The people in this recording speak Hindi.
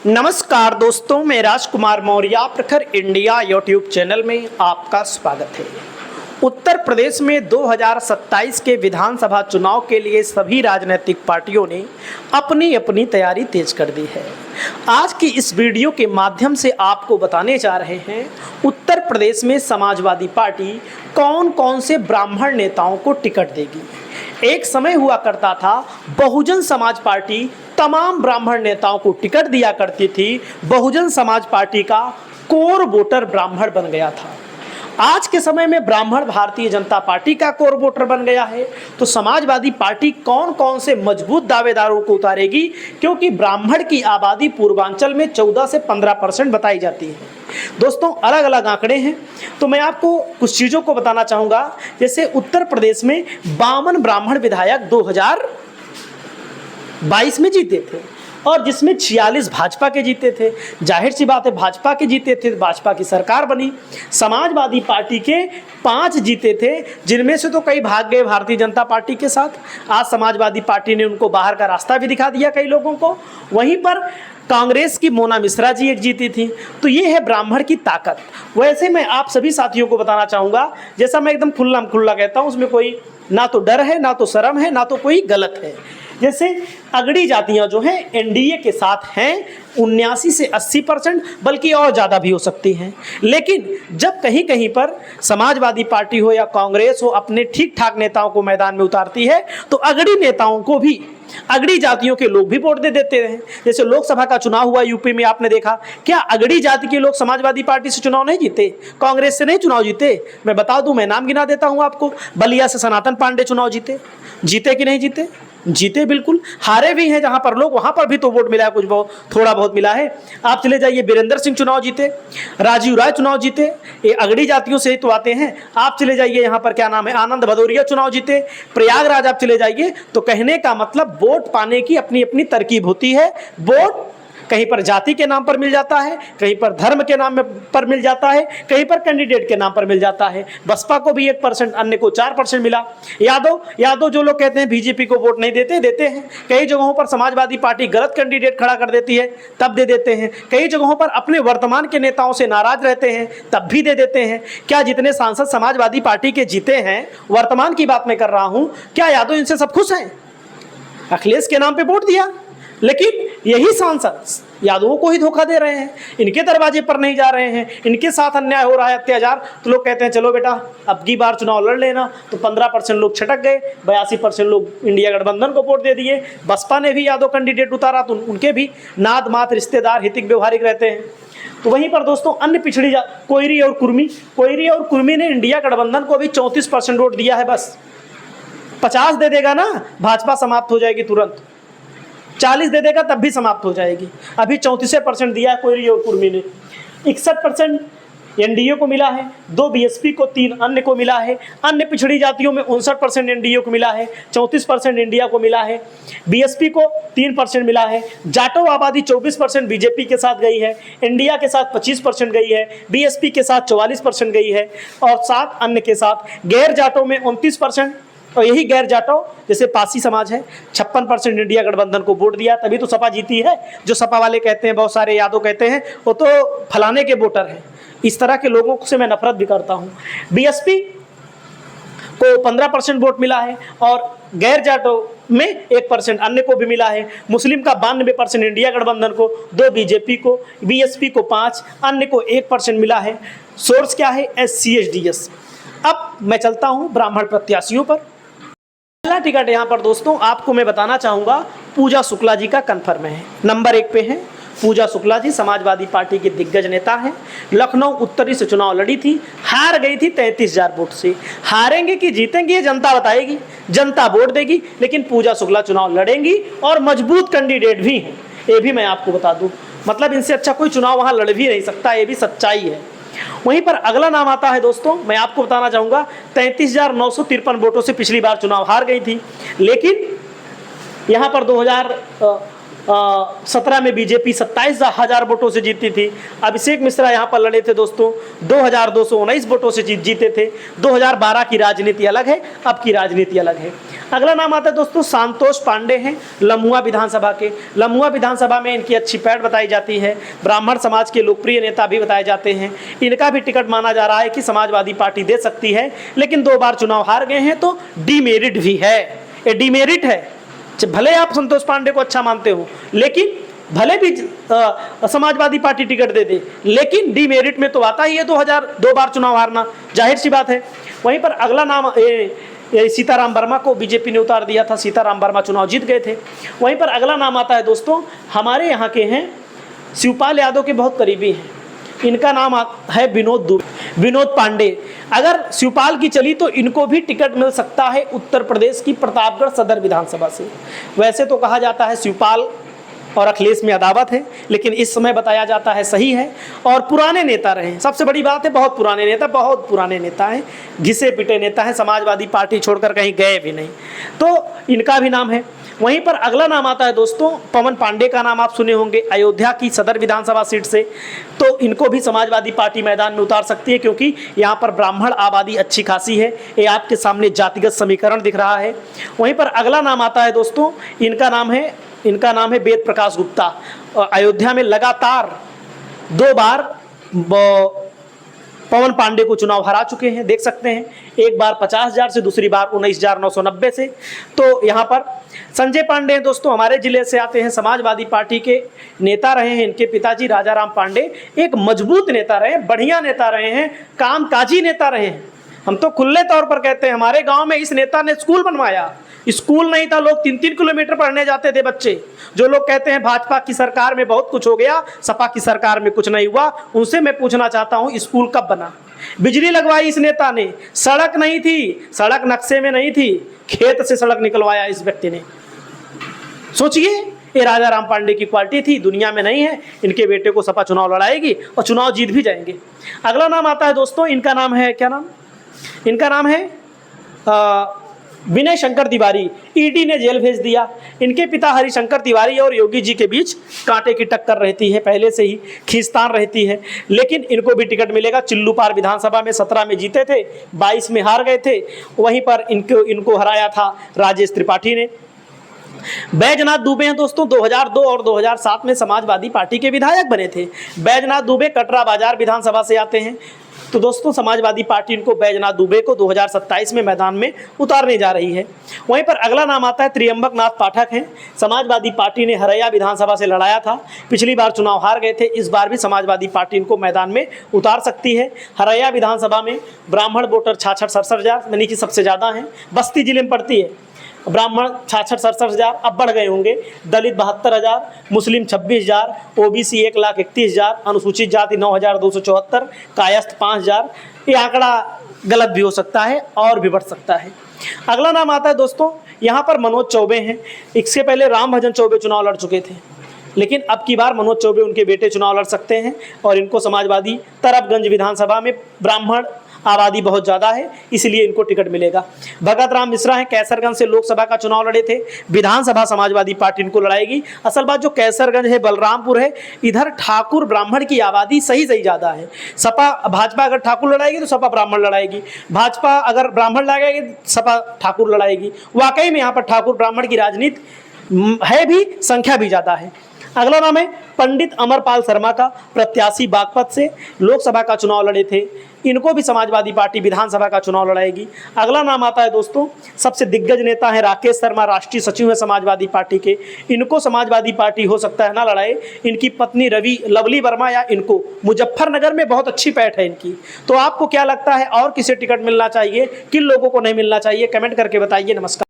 नमस्कार दोस्तों, मैं राजकुमार मौर्य प्रखर इंडिया यूट्यूब चैनल में आपका स्वागत है। उत्तर प्रदेश में 2027 के विधानसभा चुनाव के लिए सभी राजनीतिक पार्टियों ने अपनी अपनी तैयारी तेज कर दी है। आज की इस वीडियो के माध्यम से आपको बताने जा रहे हैं उत्तर प्रदेश में समाजवादी पार्टी कौन कौन से ब्राह्मण नेताओं को टिकट देगी। एक समय हुआ करता था, बहुजन समाज पार्टी तमाम ब्राह्मण नेताओं को टिकट दिया करती थी। बहुजन समाज पार्टी का कोर वोटर ब्राह्मण बन गया था। आज के समय में ब्राह्मण भारतीय जनता पार्टी का कोर वोटर बन गया है। तो समाजवादी पार्टी कौन कौन से मजबूत दावेदारों को उतारेगी, क्योंकि ब्राह्मण की आबादी पूर्वांचल में 14 से 15% बताई जाती है। दोस्तों, अलग अलग आंकड़े हैं, तो मैं आपको कुछ चीज़ों को बताना चाहूँगा। जैसे उत्तर प्रदेश में 52 ब्राह्मण विधायक 2022 में जीते थे, और जिसमें 46 भाजपा के जीते थे। जाहिर सी बात है, भाजपा के जीते थे, भाजपा की सरकार बनी। समाजवादी पार्टी के 5 जीते थे, जिनमें से तो कई भाग गए भारतीय जनता पार्टी के साथ। आज समाजवादी पार्टी ने उनको बाहर का रास्ता भी दिखा दिया कई लोगों को। वहीं पर कांग्रेस की मोना मिश्रा जी एक जीती थी। तो ये है ब्राह्मण की ताकत। वैसे मैं आप सभी साथियों को बताना चाहूँगा, जैसा मैं एकदम खुल्ला खुल्ला कहता हूँ, उसमें कोई ना तो डर है, ना तो शर्म है, ना तो कोई गलत है। जैसे अगड़ी जातियां जो हैं एनडीए के साथ हैं 79 से 80%, बल्कि और ज़्यादा भी हो सकती हैं। लेकिन जब कहीं कहीं पर समाजवादी पार्टी हो या कांग्रेस हो अपने ठीक ठाक नेताओं को मैदान में उतारती है, तो अगड़ी नेताओं को भी अगड़ी जातियों के लोग भी वोट दे देते हैं। जैसे लोकसभा का चुनाव हुआ यूपी में, आपने देखा क्या अगड़ी जाति के लोग समाजवादी पार्टी से चुनाव नहीं जीते, कांग्रेस से नहीं चुनाव जीते? मैं बता दूं, मैं नाम गिना देता हूं आपको। बलिया से सनातन पांडे चुनाव जीते, जीते कि नहीं जीते? जीते बिल्कुल। हारे भी हैं जहां पर लोग, वहां पर भी तो वोट मिला है, कुछ बहुत थोड़ा बहुत मिला है। आप चले जाइए, वीरेंद्र सिंह चुनाव जीते, राजीव राय चुनाव जीते, ये अगड़ी जातियों से ही तो आते हैं। आप चले जाइए यहाँ पर, क्या नाम है, आनंद भदौरिया चुनाव जीते, प्रयागराज आप चले जाइए। तो कहने का मतलब वोट पाने की अपनी अपनी तरकीब होती है। वोट कहीं पर जाति के नाम पर मिल जाता है, कहीं पर धर्म के नाम पर मिल जाता है, कहीं पर कैंडिडेट के नाम पर मिल जाता है। बसपा को भी 1%, अन्य को 4% मिला। यादव जो लोग कहते हैं बीजेपी को वोट नहीं देते, देते हैं। कई जगहों पर समाजवादी पार्टी गलत कैंडिडेट खड़ा कर देती है, तब दे देते हैं। कई जगहों पर अपने वर्तमान के नेताओं से नाराज रहते हैं, तब भी दे देते हैं। क्या जितने सांसद समाजवादी पार्टी के जीते हैं, वर्तमान की बात मैं कर रहा हूं, क्या यादव इनसे सब खुश हैं? अखिलेश के नाम पे वोट दिया, लेकिन यही सांसद यादवों को ही धोखा दे रहे हैं, इनके दरवाजे पर नहीं जा रहे हैं, इनके साथ अन्याय हो रहा है, अत्याचार। तो लोग कहते हैं चलो बेटा अब की बार चुनाव लड़ लेना। तो 15% लोग छटक गए, 82% लोग इंडिया गठबंधन को वोट दे दिए। बसपा ने भी यादव कैंडिडेट उतारा, तो उनके भी नाद मात रिश्तेदार हितिक व्यवहारिक रहते हैं। तो वहीं पर दोस्तों अन्य पिछड़ी कोयरी और कुर्मी ने इंडिया गठबंधन को भी 34% वोट दिया है। बस 50 दे देगा ना, भाजपा समाप्त हो जाएगी तुरंत। 40 दे देगा तब भी समाप्त हो जाएगी। अभी 34% दिया है कोयरी और कुर्मी ने। 61% एनडीए को मिला है, 2 बीएसपी को, 3 अन्य को मिला है। अन्य पिछड़ी जातियों में 59% एनडीए को मिला है, 34% इंडिया को मिला है, बीएसपी को 3% मिला है। जाटो आबादी 24% बीजेपी के साथ गई है, इंडिया के साथ 25% गई है, बीएसपी के साथ 44% गई है, और 7 अन्य के साथ। गैर जाटों में 29%, और यही गैर जाटो जैसे पासी समाज है 56% इंडिया गठबंधन को वोट दिया, तभी तो सपा जीती है। जो सपा वाले कहते हैं, बहुत सारे यादव कहते हैं वो तो फलाने के वोटर हैं। इस तरह के लोगों से मैं नफरत भी करता हूं। बीएसपी को 15% वोट मिला है, और गैर जाटो में 1% अन्य को भी मिला है। मुस्लिम का 92% इंडिया गठबंधन को, 2 बीजेपी को, बीएसपी को 5, अन्य को 1% मिला है। सोर्स क्या है? SC/SDS। अब मैं चलता हूं ब्राह्मण प्रत्याशियों पर। पहला टिकट यहाँ पर दोस्तों आपको मैं बताना चाहूँगा, पूजा शुक्ला जी का कन्फर्म है। नंबर 1 पे है पूजा शुक्ला जी, समाजवादी पार्टी के दिग्गज नेता हैं। लखनऊ उत्तरी से चुनाव लड़ी थी, हार गई थी 33,000 वोट से। हारेंगे कि जीतेंगे ये जनता बताएगी, जनता वोट देगी। लेकिन पूजा शुक्ला चुनाव लड़ेंगी, और मजबूत कैंडिडेट भी हैं, ये भी मैं आपको बता दूँ। मतलब इनसे अच्छा कोई चुनाव वहाँ लड़ भी नहीं सकता, ये भी सच्चाई है। वहीं पर अगला नाम आता है दोस्तों, मैं आपको बताना चाहूँगा, 33,953 वोटों से पिछली बार चुनाव हार गई थी। लेकिन यहाँ पर 17 में बीजेपी 27,000 वोटों से जीती थी। अभिषेक मिश्रा यहाँ पर लड़े थे दोस्तों, 2,219 वोटों से जीते थे। 2012 की राजनीति अलग है, अब की राजनीति अलग है। अगला नाम आता है दोस्तों संतोष पांडे हैं, लम्हुआ विधानसभा के। लम्हुआ विधानसभा में इनकी अच्छी पैठ बताई जाती है, ब्राह्मण समाज के लोकप्रिय नेता भी बताए जाते हैं। इनका भी टिकट माना जा रहा है कि समाजवादी पार्टी दे सकती है, लेकिन 2 बार चुनाव हार गए हैं तो डीमेरिट भी है, ये डीमेरिट है। भले आप संतोष पांडे को अच्छा मानते हो, लेकिन भले भी समाजवादी पार्टी टिकट दे दे, लेकिन डीमेरिट में तो आता ही है 2 बार चुनाव हारना, जाहिर सी बात है। वहीं पर अगला नाम सीताराम वर्मा को बीजेपी ने उतार दिया था, सीताराम वर्मा चुनाव जीत गए थे। वहीं पर अगला नाम आता है दोस्तों, हमारे यहाँ के हैं, शिवपाल यादव के बहुत करीबी हैं, इनका नाम है विनोद पांडे। अगर शिवपाल की चली तो इनको भी टिकट मिल सकता है उत्तर प्रदेश की प्रतापगढ़ सदर विधानसभा से। वैसे तो कहा जाता है शिवपाल और अखिलेश में अदावत है, लेकिन इस समय बताया जाता है सही है, और पुराने नेता रहे हैं। सबसे बड़ी बात है, बहुत पुराने नेता हैं, घिसे पिटे नेता हैं, समाजवादी पार्टी छोड़कर कहीं गए भी नहीं, तो इनका भी नाम है। वहीं पर अगला नाम आता है दोस्तों, पवन पांडे का नाम आप सुने होंगे, अयोध्या की सदर विधानसभा सीट से, तो इनको भी समाजवादी पार्टी मैदान में उतार सकती है, क्योंकि यहाँ पर ब्राह्मण आबादी अच्छी खासी है। ये आपके सामने जातिगत समीकरण दिख रहा है। वहीं पर अगला नाम आता है दोस्तों, इनका नाम है वेद प्रकाश गुप्ता। अयोध्या में लगातार 2 बार पवन पांडे को चुनाव हरा चुके हैं, देख सकते हैं, एक बार 50,000 से, दूसरी बार 19,990 से। तो यहाँ पर संजय पांडे हैं दोस्तों, हमारे जिले से आते हैं, समाजवादी पार्टी के नेता रहे हैं। इनके पिताजी राजाराम पांडे एक मजबूत नेता रहे, बढ़िया नेता रहे हैं, कामकाजी नेता रहे हैं। हम तो खुले तौर पर कहते हैं, हमारे गांव में इस नेता ने स्कूल बनवाया। स्कूल नहीं था, लोग 3-3 किलोमीटर पढ़ने जाते थे बच्चे। जो लोग कहते हैं भाजपा की सरकार में बहुत कुछ हो गया, सपा की सरकार में कुछ नहीं हुआ, उनसे मैं पूछना चाहता हूं, स्कूल कब बना? बिजली लगवाई इस नेता ने, सड़क नहीं थी, सड़क नक्शे में नहीं थी, खेत से सड़क निकलवाया इस व्यक्ति ने। सोचिए, ये राजाराम पांडे की क्वालिटी थी, दुनिया में नहीं है। इनके बेटे को सपा चुनाव लड़ाएगी और चुनाव जीत भी जाएंगे। अगला नाम आता है दोस्तों, इनका नाम है, क्या नाम? इनका नाम है विनय शंकर तिवारी। ईडी ने जेल भेज दिया। इनके पिता हरिशंकर तिवारी और योगी जी के बीच कांटे की टक्कर रहती है, पहले से ही खींचतान रहती है, लेकिन इनको भी टिकट मिलेगा। चिल्लूपार विधानसभा में 17 में जीते थे, 22 में हार गए थे। वहीं पर इनको हराया था राजेश त्रिपाठी ने। बैजनाथ दुबे हैं दोस्तों, 2002 और 2007 में समाजवादी पार्टी के विधायक बने थे। बैजनाथ दुबे कटरा बाजार विधानसभा से आते हैं। तो दोस्तों समाजवादी पार्टी इनको, बैजनाथ दुबे को 2027 में मैदान में उतारने जा रही है। वहीं पर अगला नाम आता है त्रियंबक नाथ पाठक हैं। समाजवादी पार्टी ने हरैया विधानसभा से लड़ाया था, पिछली बार चुनाव हार गए थे, इस बार भी समाजवादी पार्टी इनको मैदान में उतार सकती है। हरैया विधानसभा में ब्राह्मण वोटर 66-67,000 यानी कि सबसे ज़्यादा हैं, बस्ती जिले में पड़ती है। ब्राह्मण 66-67,000, अब बढ़ गए होंगे। दलित 72,000, मुस्लिम 26,000, ओबीसी 1,31,000, अनुसूचित जाति 9,274, कायस्थ 5,000। ये आंकड़ा गलत भी हो सकता है और भी बढ़ सकता है। अगला नाम आता है दोस्तों, यहाँ पर मनोज चौबे हैं। इससे पहले राम भजन चौबे चुनाव लड़ चुके थे, लेकिन अब की बार मनोज चौबे उनके बेटे चुनाव लड़ सकते हैं, और इनको समाजवादी तरफगंज विधानसभा में ब्राह्मण आबादी बहुत ज़्यादा है, इसलिए इनको टिकट मिलेगा। भगत राम मिश्रा हैं, कैसरगंज से लोकसभा का चुनाव लड़े थे, विधानसभा समाजवादी पार्टी इनको लड़ाएगी। असल बात जो कैसरगंज है, बलरामपुर है, इधर ठाकुर ब्राह्मण की आबादी सही ज़्यादा है। भाजपा अगर ठाकुर लड़ाएगी तो सपा ब्राह्मण लड़ाएगी, भाजपा अगर ब्राह्मण लड़ाएगी सपा ठाकुर लड़ाएगी। वाकई में यहाँ पर ठाकुर ब्राह्मण की राजनीति है भी, संख्या भी ज़्यादा है। अगला नाम है पंडित अमरपाल शर्मा का, प्रत्याशी बागपत से लोकसभा का चुनाव लड़े थे, इनको भी समाजवादी पार्टी विधानसभा का चुनाव लड़ाएगी। अगला नाम आता है दोस्तों, सबसे दिग्गज नेता है राकेश शर्मा, राष्ट्रीय सचिव है समाजवादी पार्टी के, इनको समाजवादी पार्टी हो सकता है ना लड़ाए। इनकी पत्नी लवली वर्मा या इनको मुजफ्फरनगर में बहुत अच्छी पैठ है इनकी। तो आपको क्या लगता है, और किसे टिकट मिलना चाहिए, किन लोगों को नहीं मिलना चाहिए, कमेंट करके बताइए। नमस्कार।